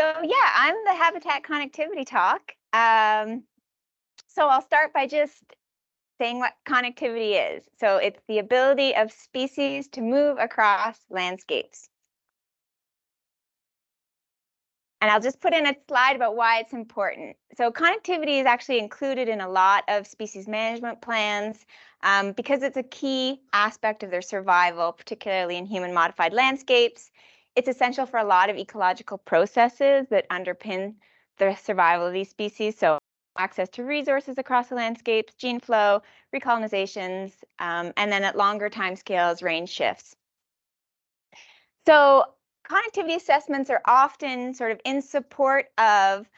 So yeah, I'm the habitat connectivity talk. So I'll start by just saying what connectivity is. So it's the ability of species to move across landscapes. And I'll just put in a slide about why it's important. So connectivity is actually included in a lot of species management plans because it's a key aspect of their survival, particularly in human-modified landscapes. It's essential for a lot of ecological processes that underpin the survival of these species. So access to resources across the landscapes, gene flow, recolonizations, and then at longer timescales, range shifts. So connectivity assessments are often sort of in support of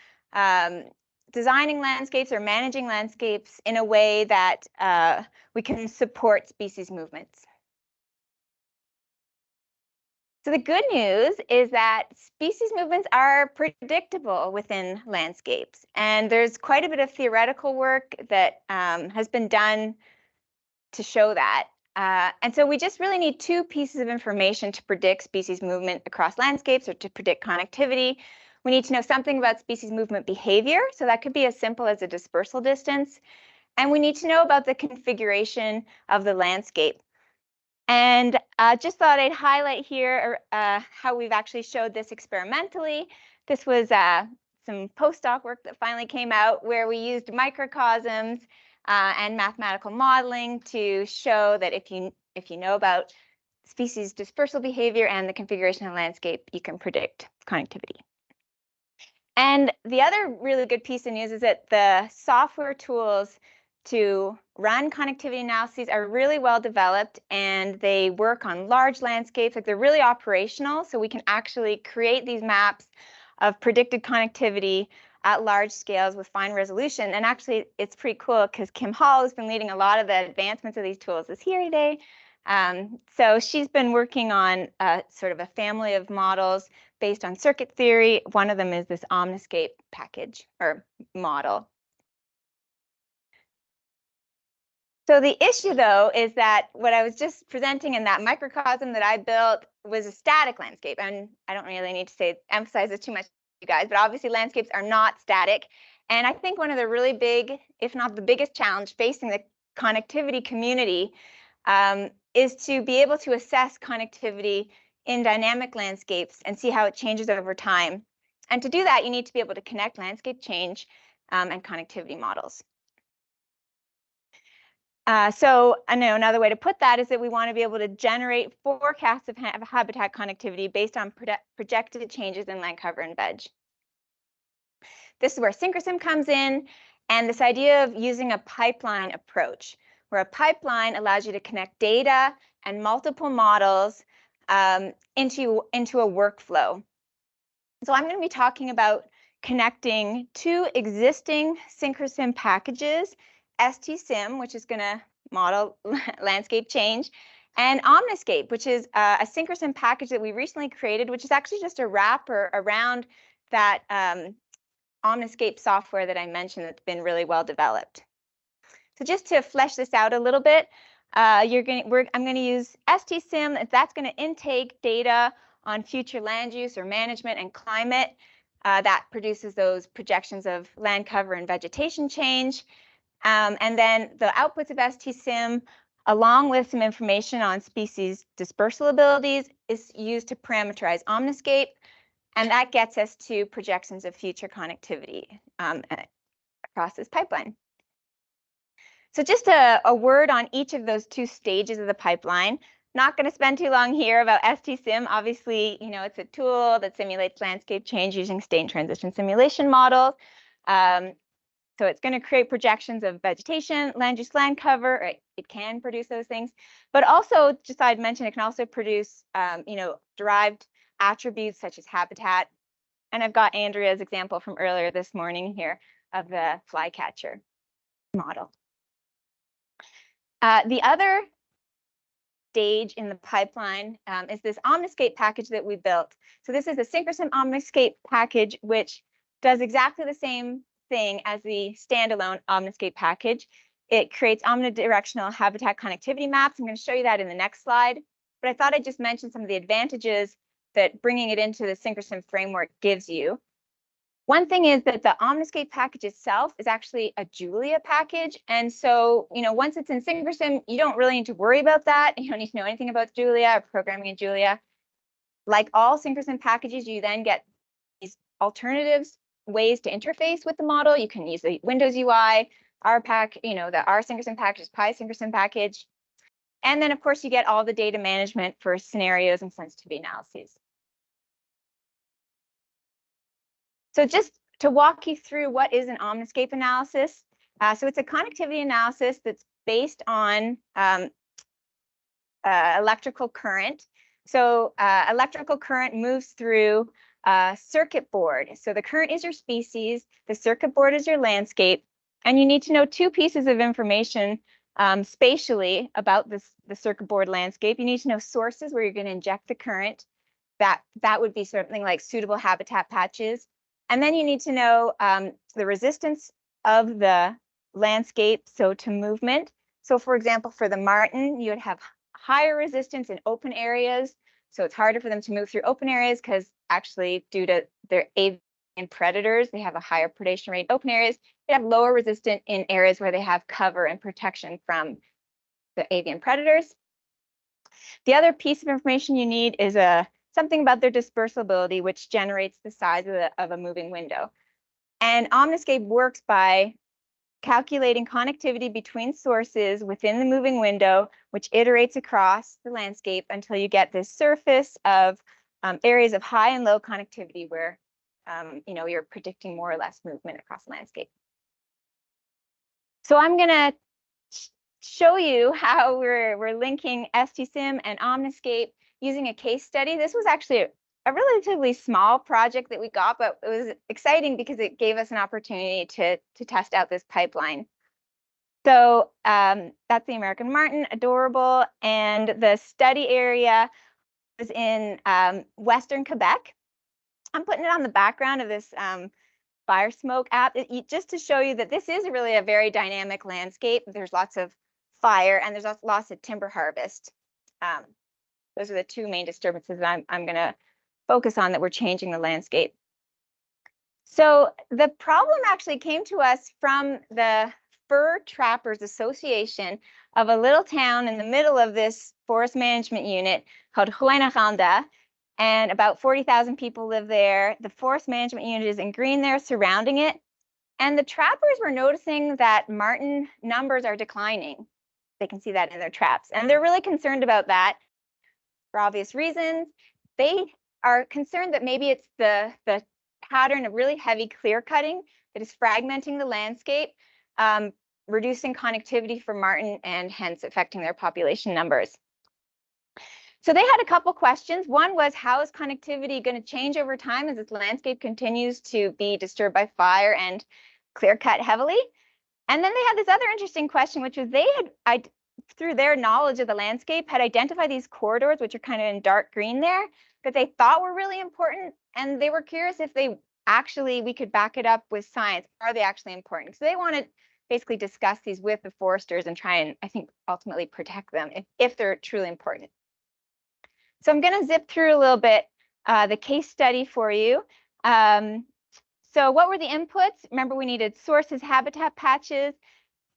designing landscapes or managing landscapes in a way that we can support species movements. So the good news is that species movements are predictable within landscapes, and there's quite a bit of theoretical work that has been done to show that. And so we just really need two pieces of information to predict species movement across landscapes or to predict connectivity. We need to know something about species movement behavior, so that could be as simple as a dispersal distance. And we need to know about the configuration of the landscape. And just thought I'd highlight here how we've actually showed this experimentally. This was some postdoc work that finally came out where we used microcosms and mathematical modeling to show that if you know about species dispersal behavior and the configuration of the landscape, you can predict connectivity. And the other really good piece of news is that the software tools to run connectivity analyses are really well developed, and they work on large landscapes. Like, they're really operational, so we can actually create these maps of predicted connectivity at large scales with fine resolution. And actually, it's pretty cool because Kim Hall has been leading a lot of the advancements of these tools is here today. So she's been working on sort of a family of models based on circuit theory. One of them is this Omniscape package or model. So the issue, though, is that what I was just presenting in that microcosm that I built was a static landscape. And I don't really need to emphasize this too much, you guys, but obviously landscapes are not static. And I think one of the really big, if not the biggest challenge facing the connectivity community is to be able to assess connectivity in dynamic landscapes and see how it changes over time. And to do that, you need to be able to connect landscape change and connectivity models. So I know another way to put that is that we want to be able to generate forecasts of habitat connectivity based on projected changes in land cover and veg. This is where SyncroSim comes in, and this idea of using a pipeline approach, where a pipeline allows you to connect data and multiple models into a workflow. So I'm going to be talking about connecting two existing SyncroSim packages, STSim, which is going to model landscape change, and Omniscape, which is a SyncroSim package that we recently created, which is actually just a wrapper around that Omniscape software that I mentioned that's been really well developed. So just to flesh this out a little bit, I'm going to use STSim. That's going to intake data on future land use or management and climate that produces those projections of land cover and vegetation change. And then the outputs of STSim, along with some information on species dispersal abilities, is used to parameterize Omniscape, and that gets us to projections of future connectivity across this pipeline. So just a word on each of those two stages of the pipeline. Not going to spend too long here about STSim. Obviously, you know, it's a tool that simulates landscape change using state and transition simulation models. So it's going to create projections of vegetation, land use, land cover. Right? It can produce those things, but also, just I'd mention, it can also produce, you know, derived attributes such as habitat. And I've got Andrea's example from earlier this morning here of the flycatcher model. The other stage in the pipeline is this Omniscape package that we built. So this is a SyncroSim Omniscape package, which does exactly the same thing as the standalone Omniscape package. It creates omnidirectional habitat connectivity maps. I'm going to show you that in the next slide. But I thought I'd just mention some of the advantages that bringing it into the SyncroSim framework gives you. One thing is that the Omniscape package itself is actually a Julia package. And so, once it's in SyncroSim, you don't really need to worry about that. You don't need to know anything about Julia or programming in Julia. Like all SyncroSim packages, you then get these alternatives, ways to interface with the model. You can use the Windows UI, our SyncroSim package is PySyncroSim package. And then, of course, you get all the data management for scenarios and sensitivity analyses. So just to walk you through what is an Omniscape analysis. So it's a connectivity analysis that's based on electrical current. So electrical current moves through a circuit board. So the current is your species, the circuit board is your landscape, and you need to know two pieces of information spatially about the circuit board landscape. You need to know sources where you're going to inject the current. That would be something like suitable habitat patches. And then you need to know the resistance of the landscape, so to movement. So for example, for the marten, you would have higher resistance in open areas. So it's harder for them to move through open areas because actually due to their avian predators, they have a higher predation rate in open areas. They have lower resistance in areas where they have cover and protection from the avian predators. The other piece of information you need is something about their dispersibility, which generates the size of a moving window. And Omniscape works by calculating connectivity between sources within the moving window, which iterates across the landscape until you get this surface of areas of high and low connectivity where you're predicting more or less movement across the landscape. So I'm going to show you how we're linking STSIM and Omniscape using a case study. This was actually a relatively small project that we got, but it was exciting because it gave us an opportunity to test out this pipeline. So that's the American marten, adorable, and the study area is in Western Quebec. I'm putting it on the background of this fire smoke app just to show you that this is really a very dynamic landscape. There's lots of fire and there's lots of timber harvest. Those are the two main disturbances that I'm going to focus on that we're changing the landscape. So the problem actually came to us from the Fur Trappers Association of a little town in the middle of this forest management unit called Rouyn-Noranda, and about 40,000 people live there. The forest management unit is in green there surrounding it, and the trappers were noticing that marten numbers are declining. They can see that in their traps, and they're really concerned about that for obvious reasons. They are concerned that maybe it's the pattern of really heavy clear cutting that is fragmenting the landscape, reducing connectivity for marten and hence affecting their population numbers. So they had a couple questions. One was, how is connectivity going to change over time as this landscape continues to be disturbed by fire and clear cut heavily? And then they had this other interesting question, which was they had, through their knowledge of the landscape, had identified these corridors, which are kind of in dark green there, that they thought were really important. And they were curious if we could back it up with science. Are they actually important? So they wanted basically discuss these with the foresters and try and, I think, ultimately protect them if they're truly important. So I'm going to zip through a little bit the case study for you. So what were the inputs? Remember, we needed sources, habitat patches.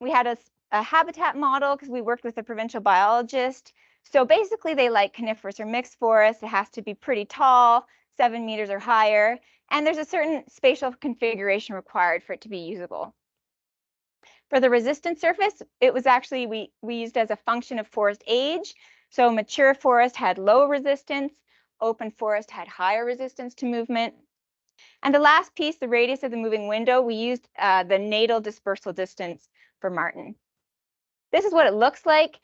We had a habitat model because we worked with a provincial biologist. So basically, they like coniferous or mixed forests. It has to be pretty tall, 7 meters or higher. And there's a certain spatial configuration required for it to be usable. For the resistant surface, it was actually, we used as a function of forest age. So mature forest had low resistance, open forest had higher resistance to movement. And the last piece, the radius of the moving window, we used the natal dispersal distance for marten. This is what it looks like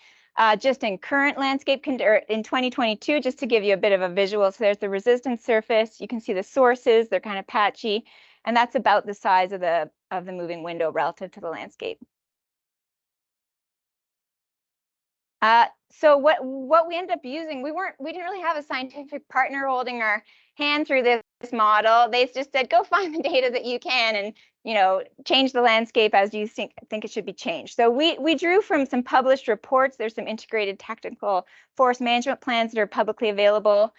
just in current landscape in 2022, just to give you a bit of a visual. So there's the resistant surface. You can see the sources, they're kind of patchy, and that's about the size of the moving window relative to the landscape. So what we ended up using, we didn't really have a scientific partner holding our hand through this model. They just said, go find the data that you can and change the landscape as you think it should be changed. So we drew from some published reports. There's some integrated technical forest management plans that are publicly available.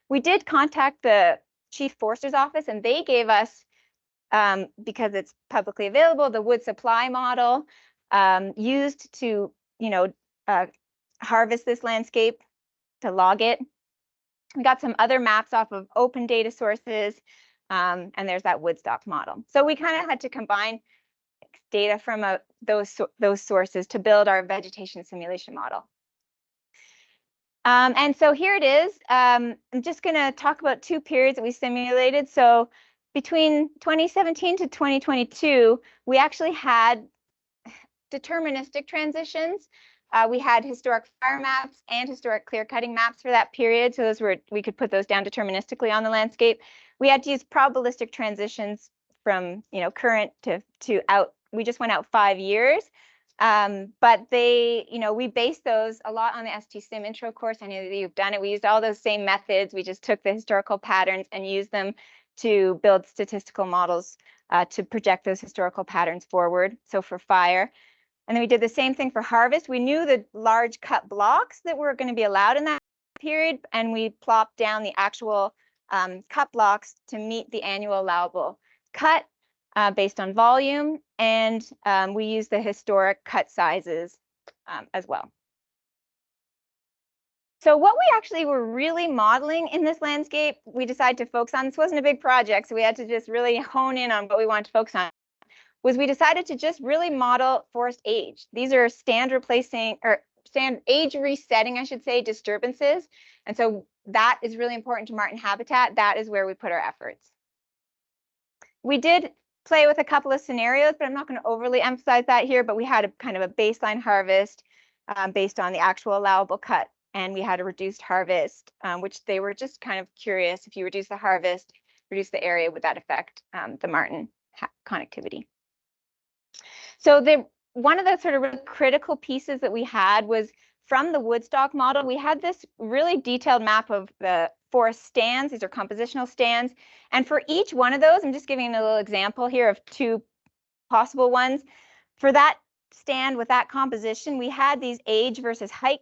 We did contact the Chief Forester's office, and they gave us because it's publicly available, the wood supply model used to, harvest this landscape, to log it. We got some other maps off of open data sources, and there's that woodstock model. So we kind of had to combine data from those sources to build our vegetation simulation model. And so here it is. I'm just going to talk about 2 periods that we simulated. So between 2017 to 2022, we actually had deterministic transitions. We had historic fire maps and historic clear cutting maps for that period. So we could put those down deterministically on the landscape. We had to use probabilistic transitions from current to out. We just went out 5 years. But we based those a lot on the STSIM intro course. I know that you've done it. We used all those same methods. We just took the historical patterns and used them to build statistical models to project those historical patterns forward. So for fire. And then we did the same thing for harvest. We knew the large cut blocks that were going to be allowed in that period, and we plopped down the actual cut blocks to meet the annual allowable cut based on volume, and we used the historic cut sizes as well. So what we actually were really modeling in this landscape, we decided to focus on, this wasn't a big project, so we had to just really hone in on what we wanted to focus on, was we decided to just really model forest age. These are stand age resetting, I should say, disturbances. And so that is really important to marten habitat. That is where we put our efforts. We did play with a couple of scenarios, but I'm not going to overly emphasize that here, but we had a kind of a baseline harvest based on the actual allowable cut, and we had a reduced harvest, which they were just kind of curious, if you reduce the harvest, reduce the area, would that affect the marten connectivity? So one of the sort of really critical pieces that we had was from the woodstock model. We had this really detailed map of the forest stands. These are compositional stands. And for each one of those, I'm just giving a little example here of 2 possible ones. For that stand with that composition, we had these age versus height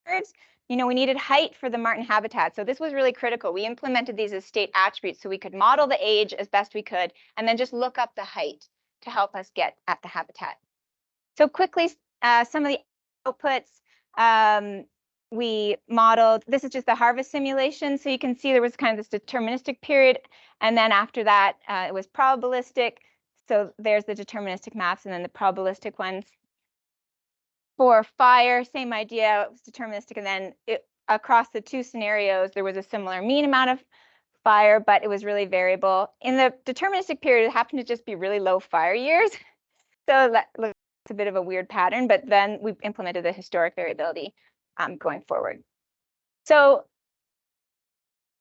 curves. We needed height for the marten habitat. So this was really critical. We implemented these as state attributes so we could model the age as best we could, and then just look up the height to help us get at the habitat. So quickly, some of the outputs we modeled. This is just the harvest simulation. So you can see there was kind of this deterministic period. And then after that, it was probabilistic. So there's the deterministic maps and then the probabilistic ones. For fire, same idea. It was deterministic. And then across the 2 scenarios, there was a similar mean amount of fire, but it was really variable. In the deterministic period, it happened to just be really low fire years. So that's a bit of a weird pattern, but then we implemented the historic variability going forward. So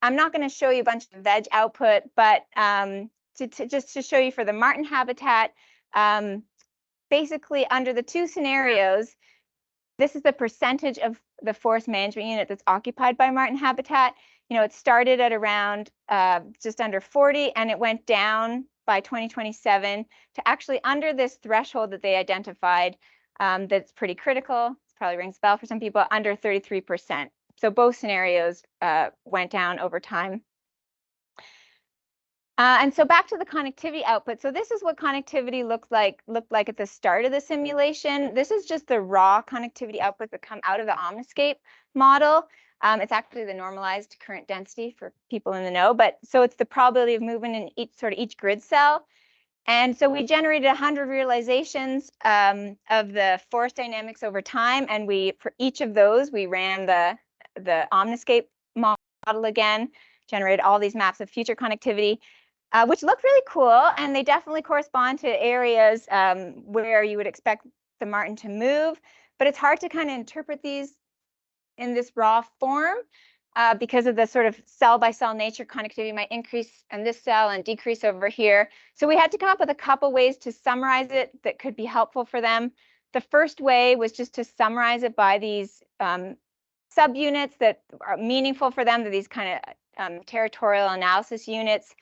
I'm not going to show you a bunch of veg output, but just to show you for the marten habitat, basically under the 2 scenarios, this is the percentage of the forest management unit that's occupied by marten habitat. It started at around just under 40, and it went down by 2027 to actually under this threshold that they identified that's pretty critical. It probably rings a bell for some people, under 33%. So both scenarios went down over time. And so back to the connectivity output. So this is what connectivity looked like at the start of the simulation. This is just the raw connectivity output that come out of the Omniscape model. It's actually the normalized current density for people in the know, but so it's the probability of movement in each grid cell. And so we generated 100 realizations of the forest dynamics over time, and for each of those we ran the Omniscape model again, generated all these maps of future connectivity, which look really cool, and they definitely correspond to areas where you would expect the marten to move, but it's hard to kind of interpret these in this raw form because of the sort of cell-by-cell nature. Connectivity might increase in this cell and decrease over here. So we had to come up with a couple ways to summarize it that could be helpful for them. The first way was just to summarize it by these subunits that are meaningful for them, these kind of territorial analysis units.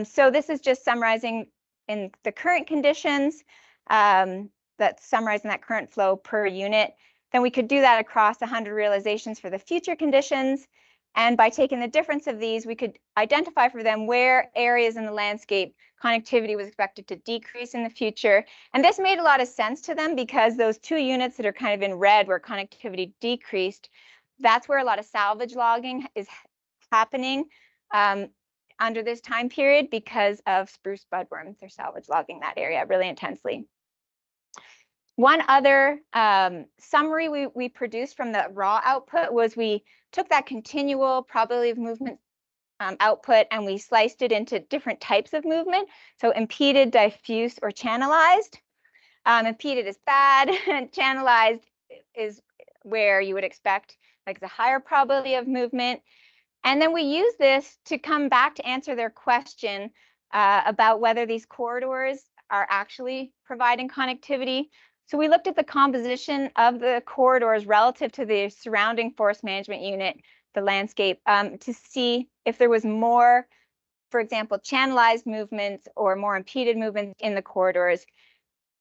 So this is just summarizing in the current conditions, that's summarizing that current flow per unit. Then we could do that across 100 realizations for the future conditions. And by taking the difference of these, we could identify for them where areas in the landscape connectivity was expected to decrease in the future. And this made a lot of sense to them because those 2 units that are kind of in red where connectivity decreased, that's where a lot of salvage logging is happening under this time period because of spruce budworms. They're salvage logging that area really intensely. One other summary we produced from the raw output was we took that continual probability of movement output and we sliced it into different types of movement. So impeded, diffuse, or channelized. Impeded is bad, and channelized is where you would expect like the higher probability of movement. And then we use this to come back to answer their question about whether these corridors are actually providing connectivity. So we looked at the composition of the corridors relative to the surrounding forest management unit, the landscape, to see if there was more, for example, channelized movements or more impeded movements in the corridors.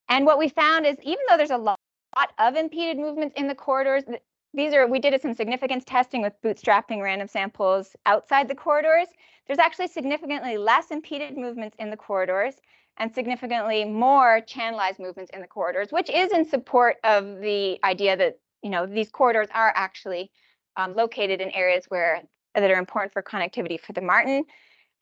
And what we found is even though there's a lot of impeded movements in the corridors, we did some significance testing with bootstrapping random samples outside the corridors. There's actually significantly less impeded movements in the corridors and significantly more channelized movements in the corridors, which is in support of the idea that these corridors are actually located in areas that are important for connectivity for the marten.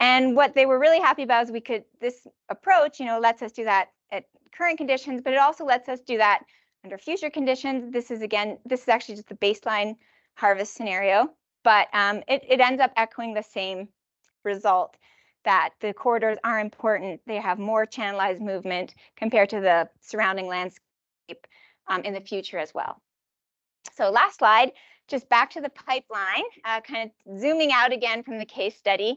And what they were really happy about is this approach, lets us do that at current conditions, but it also lets us do that under future conditions. This is actually just the baseline harvest scenario, but it ends up echoing the same result, that the corridors are important. They have more channelized movement compared to the surrounding landscape in the future as well. So last slide, just back to the pipeline, kind of zooming out again from the case study.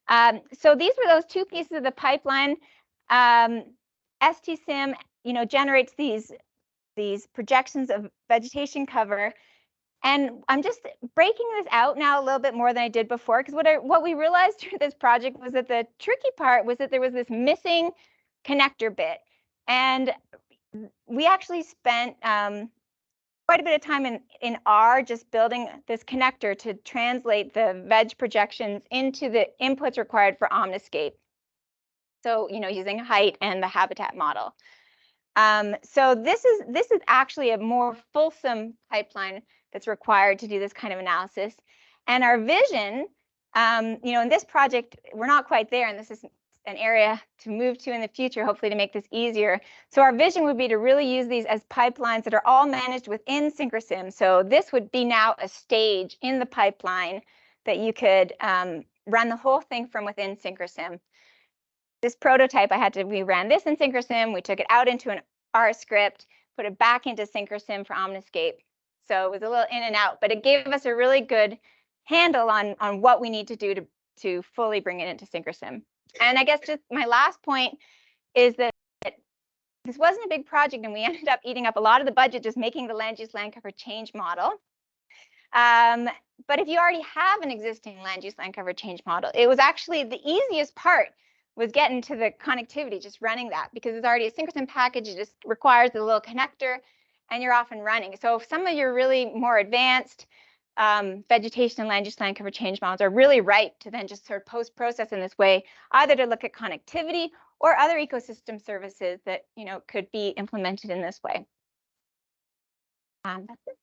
So these were those 2 pieces of the pipeline. STSIM, generates these projections of vegetation cover. And I'm just breaking this out now a little bit more than I did before, because what we realized through this project was that the tricky part was that there was this missing connector bit. And we actually spent quite a bit of time in R just building this connector to translate the veg projections into the inputs required for Omniscape. So, using height and the habitat model. So this is actually a more fulsome pipeline that's required to do this kind of analysis. And our vision, in this project, we're not quite there, and this is an area to move to in the future, hopefully to make this easier. So our vision would be to really use these as pipelines that are all managed within SyncroSim. So this would be now a stage in the pipeline that you could run the whole thing from within SyncroSim. This prototype, we ran this in SyncroSim, we took it out into an R script, put it back into SyncroSim for Omniscape. So it was a little in and out, but it gave us a really good handle on what we need to do to fully bring it into SyncroSim. And I guess just my last point is that this wasn't a big project, and we ended up eating up a lot of the budget just making the land use land cover change model. But if you already have an existing land use land cover change model, it was actually the easiest part was getting to the connectivity, just running that, because it's already a SyncroSim package. It just requires a little connector and you're off and running. So if some of your really more advanced vegetation and land use land cover change models are really ripe to then just sort of post-process in this way, either to look at connectivity or other ecosystem services that could be implemented in this way. That's it.